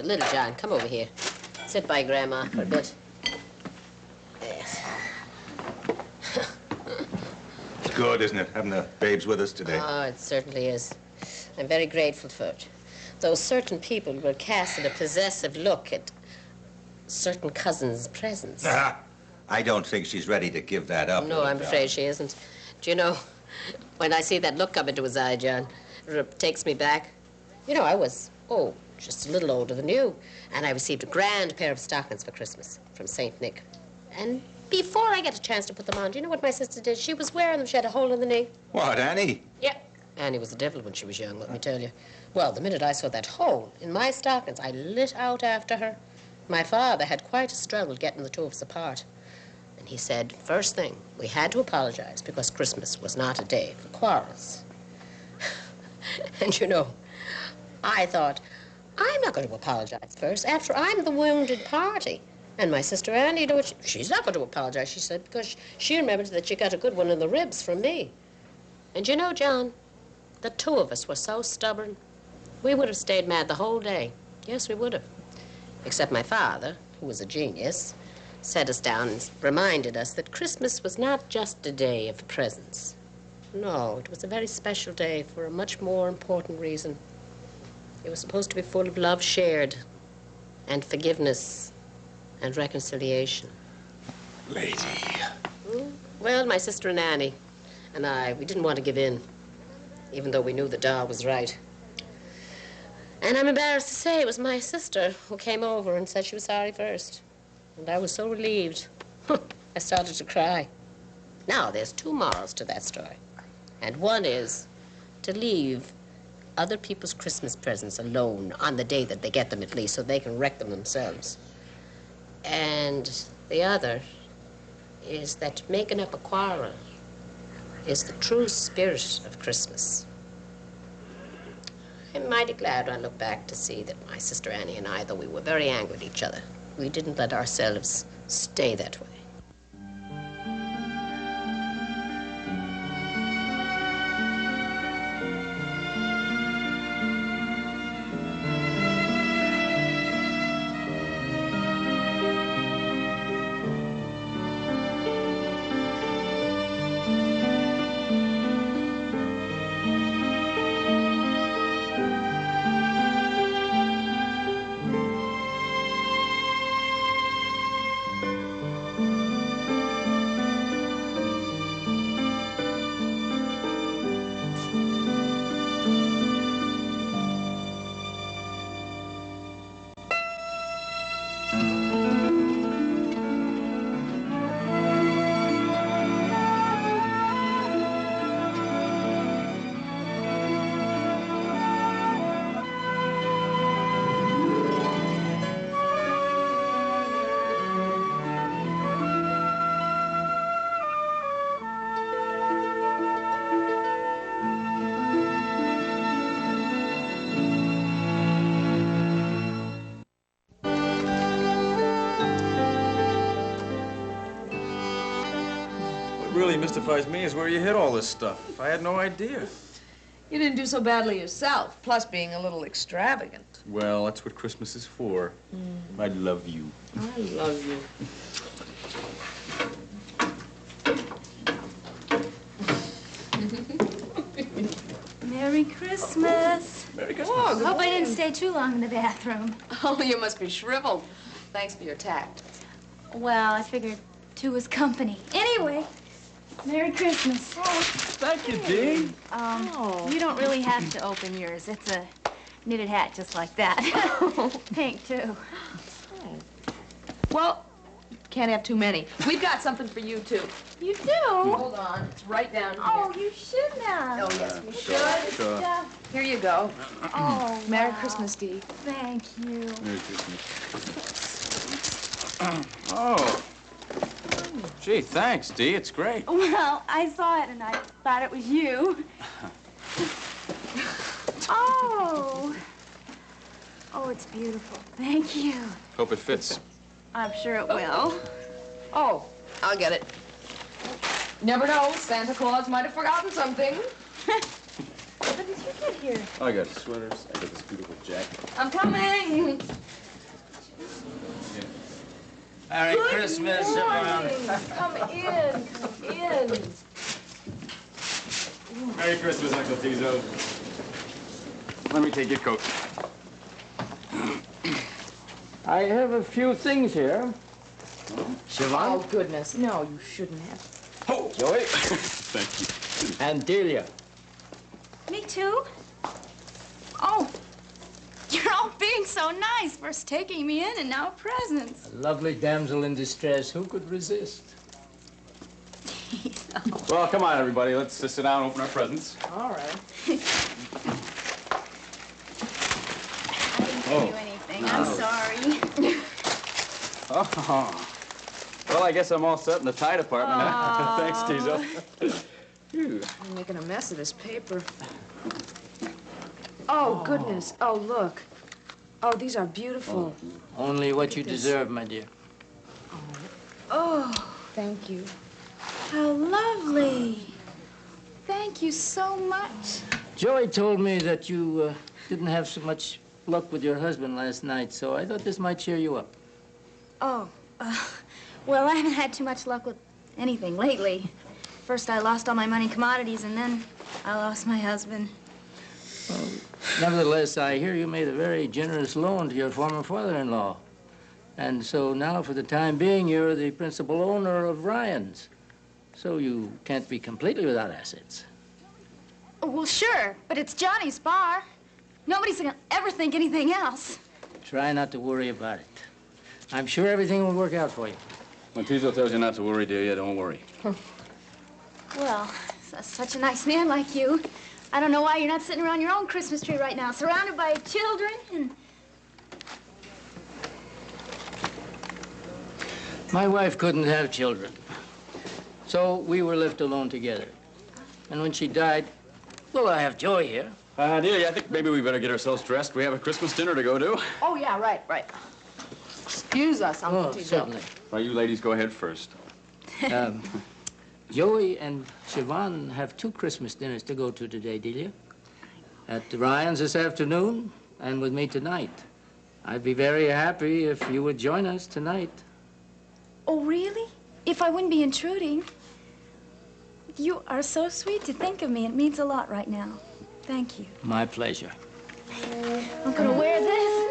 Little John, come over here. Sit by Grandma for a bit. Yes. It's good, isn't it, having the babes with us today? Oh, it certainly is. I'm very grateful for it. Though certain people will cast a possessive look at certain cousins' presents. I don't think she's ready to give that up. No, I'm afraid she isn't. Do you know, when I see that look come into his eye, John, it takes me back. You know, I was, just a little older than you, and I received a grand pair of stockings for Christmas from St. Nick. And before I get a chance to put them on, do you know what my sister did? She was wearing them. She had a hole in the knee. What, Annie? Yeah. Annie was the devil when she was young, let me tell you. Well, the minute I saw that hole in my stockings, I lit out after her. My father had quite a struggle getting the two of us apart. And he said, first thing, we had to apologize because Christmas was not a day for quarrels. And you know, I thought, I'm not going to apologize first. After I'm the wounded party. And my sister Annie, you know what? She's not going to apologize, she said, because she remembered that she got a good one in the ribs from me. And you know, John, the two of us were so stubborn. We would have stayed mad the whole day. Yes, we would have. Except my father, who was a genius, set us down and reminded us that Christmas was not just a day of presents. No, it was a very special day for a much more important reason. It was supposed to be full of love shared and forgiveness and reconciliation. Lady. Well, my sister and Annie and I, we didn't want to give in, even though we knew the doll was right. And I'm embarrassed to say it was my sister who came over and said she was sorry first. And I was so relieved. I started to cry. Now, there's two morals to that story. And one is to leave other people's Christmas presents alone on the day that they get them, at least, so they can wreck them themselves. And the other is that making up a quarrel is the true spirit of Christmas. I'm mighty glad when I look back to see that my sister Annie and I, though we were very angry at each other, we didn't let ourselves stay that way. Really mystifies me is where you hid all this stuff. I had no idea. You didn't do so badly yourself, plus being a little extravagant. Well, that's what Christmas is for. I love you. I love you. Merry Christmas. Merry Christmas. Oh, good Hope I didn't morning. stay too long in the bathroom. Oh, you must be shriveled. Thanks for your tact. Well, I figured two was company. Anyway, Merry Christmas. Thank you, Dee. You don't really have to open yours. It's a knitted hat just like that. Pink, too. Well, can't have too many. We've got something for you, too. You do? Hold on. It's right down here. Oh, you should have. Oh, yes, we should. Sure. Here you go. Oh, Merry wow. Christmas, Dee. Thank you. Merry Christmas. Oh. Gee, thanks, Dee. It's great. Well, I saw it and I thought it was you. Oh. Oh, it's beautiful. Thank you. Hope it fits. I'm sure it will. Oh, I'll get it. Never know. Santa Claus might have forgotten something. How did you get here? I got sweaters. I got this beautiful jacket. I'm coming. Merry Christmas, everyone. Come in. Come in. Merry Christmas, Uncle Tizo. Let me take your coat. I have a few things here. Siobhan Oh, goodness. No, you shouldn't have. Oh, Joey. thank you. and Delia. Me too? Oh, you're all being so nice. First taking me in and now presents. A lovely damsel in distress. Who could resist? Well, come on, everybody. Let's sit down and open our presents. All right. I didn't do anything. I'm sorry. Oh. Well, I guess I'm all set in the tie department. Huh? Thanks, Tizo. Phew. I'm making a mess of this paper. Oh, goodness. Oh, look. Oh, these are beautiful. Only what you this. deserve, my dear. Oh, thank you. How lovely. Thank you so much. Joey told me that you didn't have so much luck with your husband last night, so I thought this might cheer you up. Oh, well, I haven't had too much luck with anything lately. First, I lost all my money in commodities, and then I lost my husband. Well, nevertheless, I hear you made a very generous loan to your former father-in-law. And so now, for the time being, you're the principal owner of Ryan's. So you can't be completely without assets. Oh, well, sure, but it's Johnny's bar. Nobody's gonna ever think anything else. Try not to worry about it. I'm sure everything will work out for you. When Tizo tells you not to worry, dear, don't worry. Well, such a nice man like you. I don't know why you're not sitting around your own Christmas tree right now, surrounded by children and... My wife couldn't have children. So we were left alone together. And when she died, well, I have Joey here. Delia, I think maybe we better get ourselves dressed. We have a Christmas dinner to go to. Oh, yeah, right. Excuse us, Uncle Tizo. Certainly. Well, you ladies go ahead first. Joey and Siobhan have 2 Christmas dinners to go to today, Delia. At Ryan's this afternoon and with me tonight. I'd be very happy if you would join us tonight. Oh, really? If I wouldn't be intruding. You are so sweet to think of me. It means a lot right now. Thank you. My pleasure. I'm gonna wear this.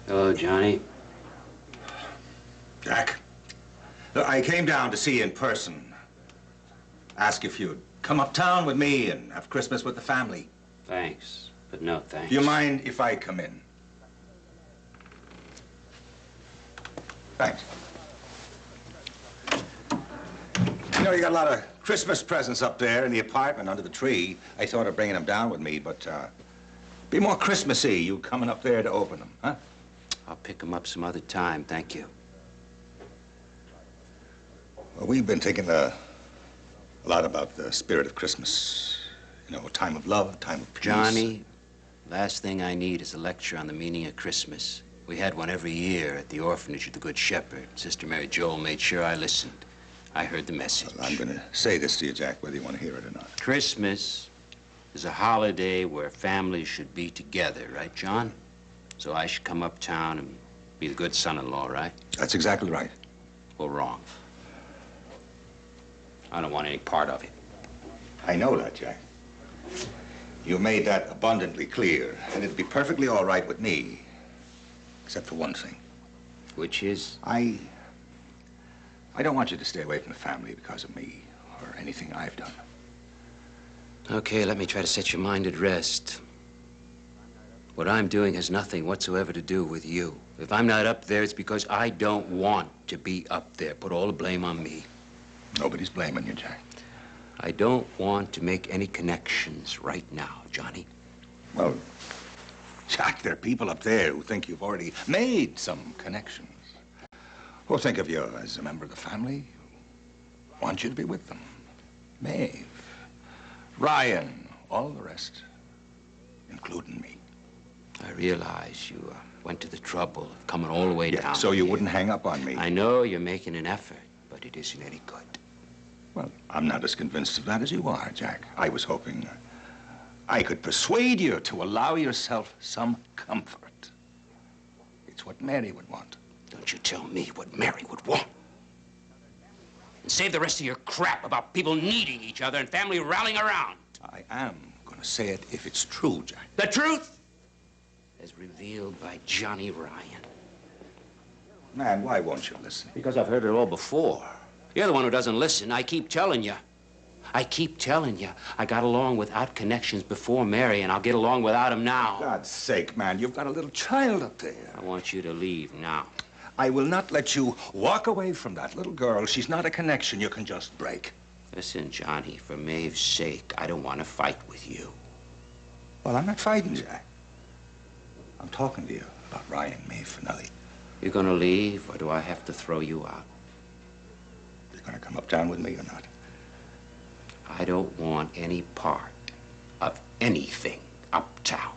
Hello, Johnny. Jack, look, I came down to see you in person. Ask if you'd come uptown with me and have Christmas with the family. Thanks, but no thanks. Do you mind if I come in? Thanks. You know, you got a lot of Christmas presents up there in the apartment under the tree. I thought of bringing them down with me, but be more Christmassy, you coming up there to open them, huh? I'll pick them up some other time, thank you. Well, we've been thinking a lot about the spirit of Christmas. You know, a time of love, time of peace. Johnny, last thing I need is a lecture on the meaning of Christmas. We had one every year at the orphanage of the Good Shepherd. Sister Mary Joel made sure I listened. I heard the message. Well, I'm going to say this to you, Jack, whether you want to hear it or not. Christmas is a holiday where families should be together, right, John? So I should come uptown and be the good son-in-law, right? That's exactly right. Well, wrong. I don't want any part of it. I know that, Jack. You made that abundantly clear, and it'd be perfectly all right with me, except for one thing. Which is? I don't want you to stay away from the family because of me or anything I've done. Okay, let me try to set your mind at rest. What I'm doing has nothing whatsoever to do with you. If I'm not up there, it's because I don't want to be up there. Put all the blame on me. Nobody's blaming you, Jack. I don't want to make any connections right now, Johnny. Well, Jack, there are people up there who think you've already made some connections. Who think of you as a member of the family, who want you to be with them. Maeve, Ryan, all the rest, including me. I realize you went to the trouble of coming all the way down So you here. wouldn't hang up on me. I know you're making an effort, but it isn't any good. Well, I'm not as convinced of that as you are, Jack. I was hoping I could persuade you to allow yourself some comfort. It's what Mary would want. Don't you tell me what Mary would want. And save the rest of your crap about people needing each other and family rallying around. I am going to say it if it's true, Jack. The truth, as revealed by Johnny Ryan. Man, why won't you listen? Because I've heard it all before. You're the one who doesn't listen. I keep telling you. I got along without connections before Mary, and I'll get along without him now. For God's sake, man, you've got a little child up there. I want you to leave now. I will not let you walk away from that little girl. She's not a connection you can just break. Listen, Johnny, for Maeve's sake, I don't want to fight with you. Well, I'm not fighting, Jack. I'm talking to you about Ryan, Maeve, Finelli. You're gonna leave, or do I have to throw you out? You're gonna come uptown with me or not? I don't want any part of anything uptown.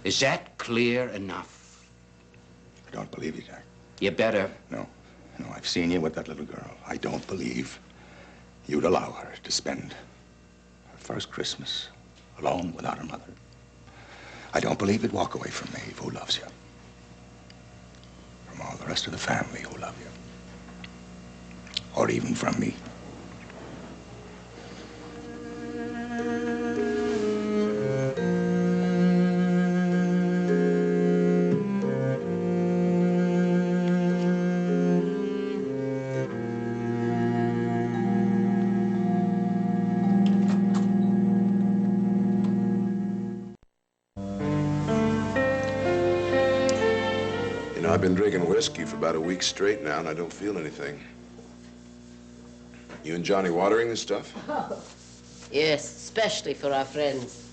Is that clear enough? I don't believe you, Jack. You better. No, I've seen you with that little girl. I don't believe you'd allow her to spend her first Christmas alone without her mother. I don't believe you'd walk away from Maeve, who loves you. From all the rest of the family who love you. Or even from me. I've been drinking whiskey for about a week straight now, and I don't feel anything. You and Johnny watering this stuff? Oh, yes, especially for our friends.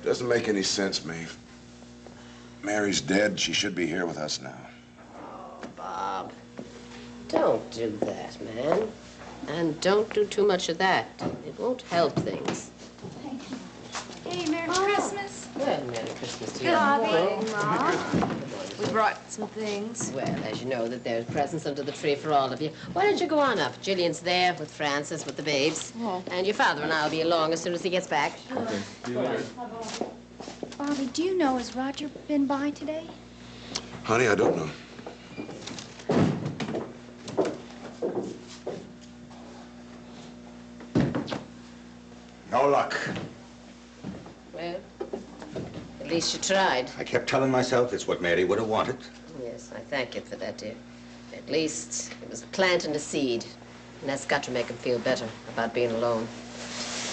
It doesn't make any sense, Maeve. Mary's dead. She should be here with us now. Oh, Bob, don't do that, man. And don't do too much of that. It won't help things. Hey, Merry Christmas. Well, Merry Christmas to you. Good morning, Mom. We brought some things. Well, as you know that there's presents under the tree for all of you. Why don't you go on up? Gillian's there with Francis, with the babes. Oh. And your father and I will be along as soon as he gets back. Bobby, do you know, has Roger been by today? Honey, I don't know. No luck. Well, at least you tried. I kept telling myself it's what Mary would have wanted. Yes, I thank you for that, dear. At least it was a plant and a seed. And that's got to make him feel better about being alone.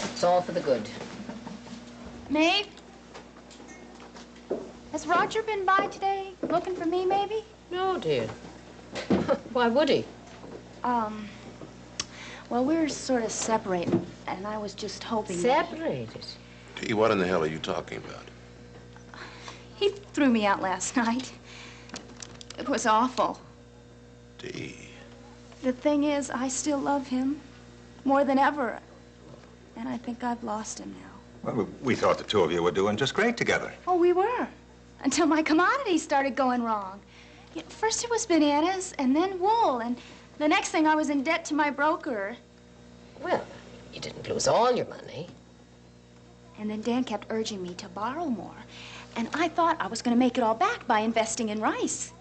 It's all for the good. Maeve? Has Roger been by today, looking for me, maybe? No, dear. Why would he? Well, we're sort of separated, and I was just hoping... Separated? Dee, what in the hell are you talking about? He threw me out last night. It was awful. Dee. The thing is, I still love him more than ever. And I think I've lost him now. Well, we thought the two of you were doing just great together. Oh, we were. Until my commodities started going wrong. First it was bananas, and then wool, and the next thing I was in debt to my broker. Well, you didn't lose all your money. And then Dan kept urging me to borrow more. And I thought I was going to make it all back by investing in rice.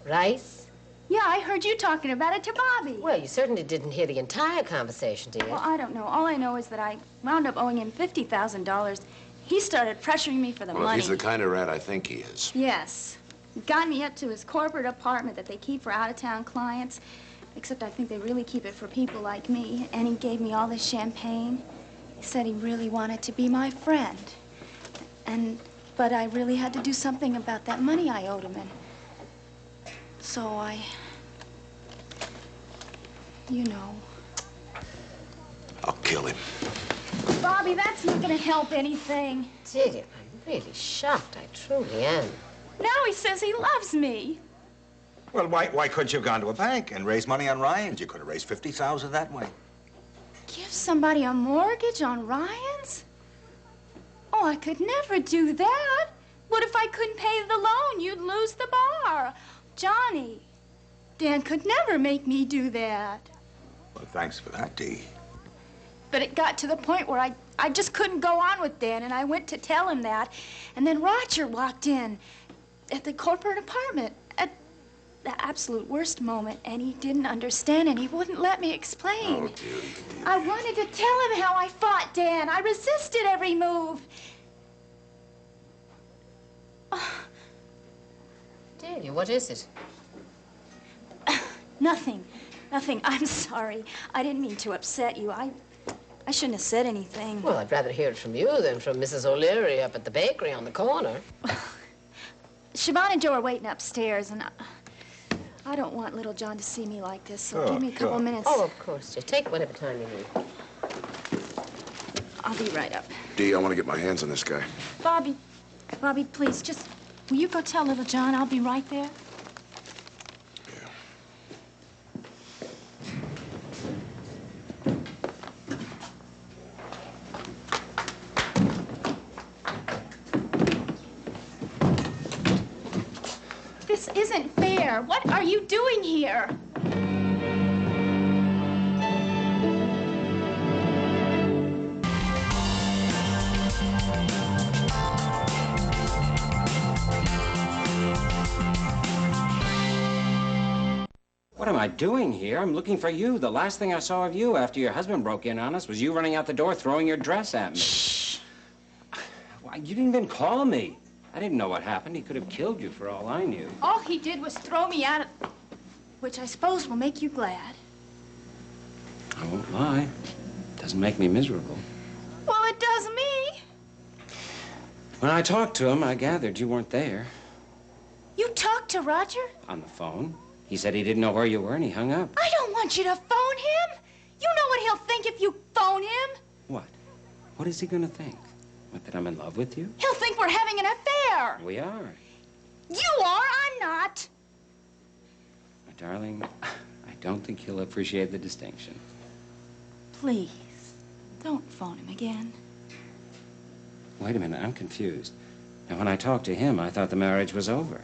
Rice? Yeah, I heard you talking about it to Bobby. Well, you certainly didn't hear the entire conversation, dear. Well, I don't know. All I know is that I wound up owing him $50,000. He started pressuring me for the Well, money. if he's the kind of rat I think he is. Yes. Got me up to his corporate apartment that they keep for out-of-town clients. Except I think they really keep it for people like me. And he gave me all this champagne. He said he really wanted to be my friend. But I really had to do something about that money I owed him. And so you know. I'll kill him. Bobby, that's not gonna help anything. Delia, I'm really shocked. I truly am. Now he says he loves me. Well, why couldn't you have gone to a bank and raised money on Ryan's? You could have raised $50,000 that way. Give somebody a mortgage on Ryan's? Oh, I could never do that. What if I couldn't pay the loan? You'd lose the bar. Johnny, Dan could never make me do that. Well, thanks for that, Dee. But it got to the point where I just couldn't go on with Dan, and I went to tell him that. And then Roger walked in at the corporate apartment at the absolute worst moment, and he didn't understand, and he wouldn't let me explain. Oh, dearie. I wanted to tell him how I fought Dan. I resisted every move. Delia, what is it? Nothing. I'm sorry. I didn't mean to upset you. I shouldn't have said anything. Well, I'd rather hear it from you than from Mrs. O'Leary up at the bakery on the corner. Siobhan and Joe are waiting upstairs, and I don't want little John to see me like this, so give me a couple minutes. Oh, of course, dear. Take whatever time you need. I'll be right up. Dee, I want to get my hands on this guy. Bobby, please, just, will you go tell little John I'll be right there? Yeah. This isn't fair. What are you doing here? What am I doing here? I'm looking for you. The last thing I saw of you after your husband broke in on us was you running out the door throwing your dress at me. Shh. Why, you didn't even call me. I didn't know what happened. He could have killed you for all I knew. All he did was throw me out of... Which I suppose will make you glad. I won't lie. Doesn't make me miserable. Well, it does me. When I talked to him, I gathered you weren't there. You talked to Roger? On the phone. He said he didn't know where you were, and he hung up. I don't want you to phone him. You know what he'll think if you phone him? What? What is he gonna think? What, that I'm in love with you? He'll think we're having an affair. We are. You are, I'm not. My darling, I don't think he'll appreciate the distinction. Please, don't phone him again. Wait a minute, I'm confused. Now, when I talked to him, I thought the marriage was over.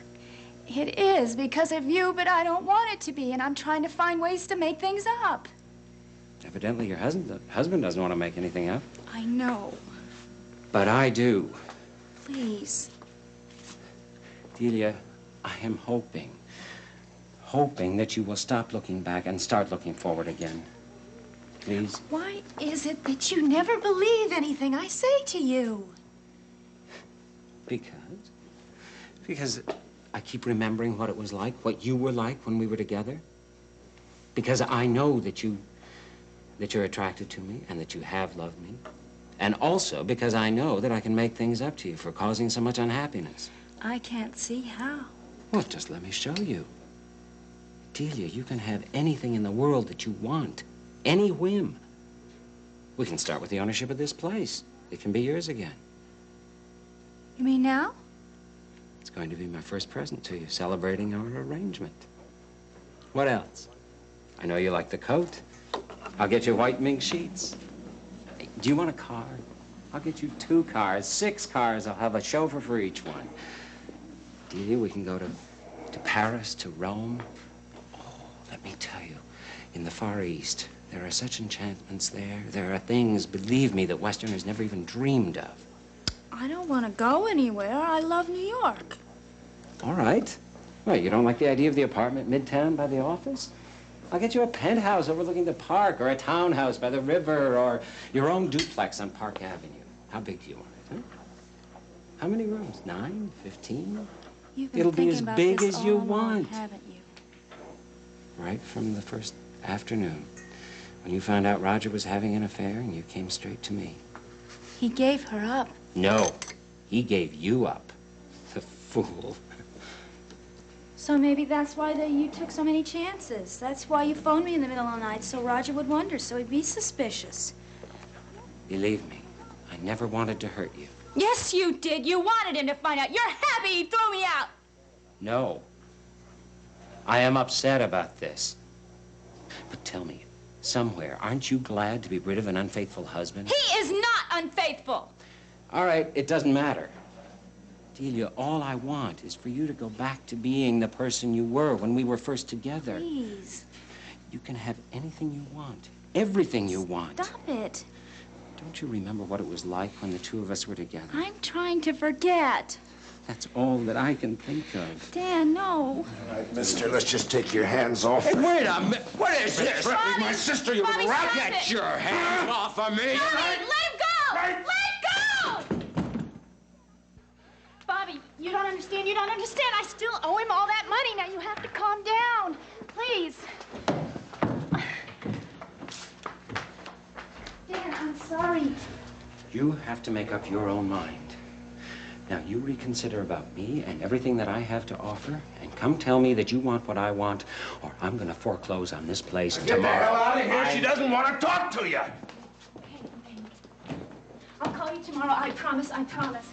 It is because of you, but I don't want it to be, and I'm trying to find ways to make things up. Evidently, your husband doesn't want to make anything up. I know. But I do. Please. Delia, I am hoping that you will stop looking back and start looking forward again. Please? Why is it that you never believe anything I say to you? Because I keep remembering what it was like, what you were like when we were together. Because I know that you're attracted to me and that you have loved me. And also because I know that I can make things up to you for causing so much unhappiness. I can't see how. Well, just let me show you. Delia, you can have anything in the world that you want. Any whim. We can start with the ownership of this place. It can be yours again. You mean now? It's going to be my first present to you, celebrating our arrangement. What else? I know you like the coat. I'll get you white mink sheets. Hey, do you want a car? I'll get you 2 cars, 6 cars. I'll have a chauffeur for each one. Delia, we can go to Paris, to Rome. Oh, let me tell you, in the Far East, there are such enchantments there. There are things, believe me, that Westerners never even dreamed of. I don't want to go anywhere. I love New York. All right. What, you don't like the idea of the apartment midtown by the office? I'll get you a penthouse overlooking the park, or a townhouse by the river, or your own duplex on Park Avenue. How big do you want it, huh? How many rooms? 9? 15? You've been It'll be thinking as about big this as you all along, want. haven't you? Right from the first afternoon, when you found out Roger was having an affair and you came straight to me. He gave her up. No, he gave you up. The fool. So maybe that's why you took so many chances. That's why you phoned me in the middle of the night, so Roger would wonder, so he'd be suspicious. Believe me, I never wanted to hurt you. Yes, you did. You wanted him to find out. You're happy he threw me out. No. I am upset about this. But tell me, somewhere, aren't you glad to be rid of an unfaithful husband? He is not unfaithful. All right, it doesn't matter. Delia, all I want is for you to go back to being the person you were when we were first together. Please. You can have anything you want, everything you want. Stop it. Don't you remember what it was like when the two of us were together? I'm trying to forget. That's all that I can think of. Dan, no. All right, mister, let's just take your hands off. Hey, wait a minute. What is this? Bobby, my sister, you Bobby, little rat. stop Get it. your hands off of me! Bobby, let him go! Right. Let go! Bobby, you don't understand. You don't understand. I still owe him all that money. Now you have to calm down. Please. Dan, I'm sorry. You have to make up your own mind. Now, you reconsider about me and everything that I have to offer, and come tell me that you want what I want, or I'm going to foreclose on this place Get the tomorrow. hell out of here. She doesn't want to talk to you. Okay. I'll call you tomorrow. I promise. I promise.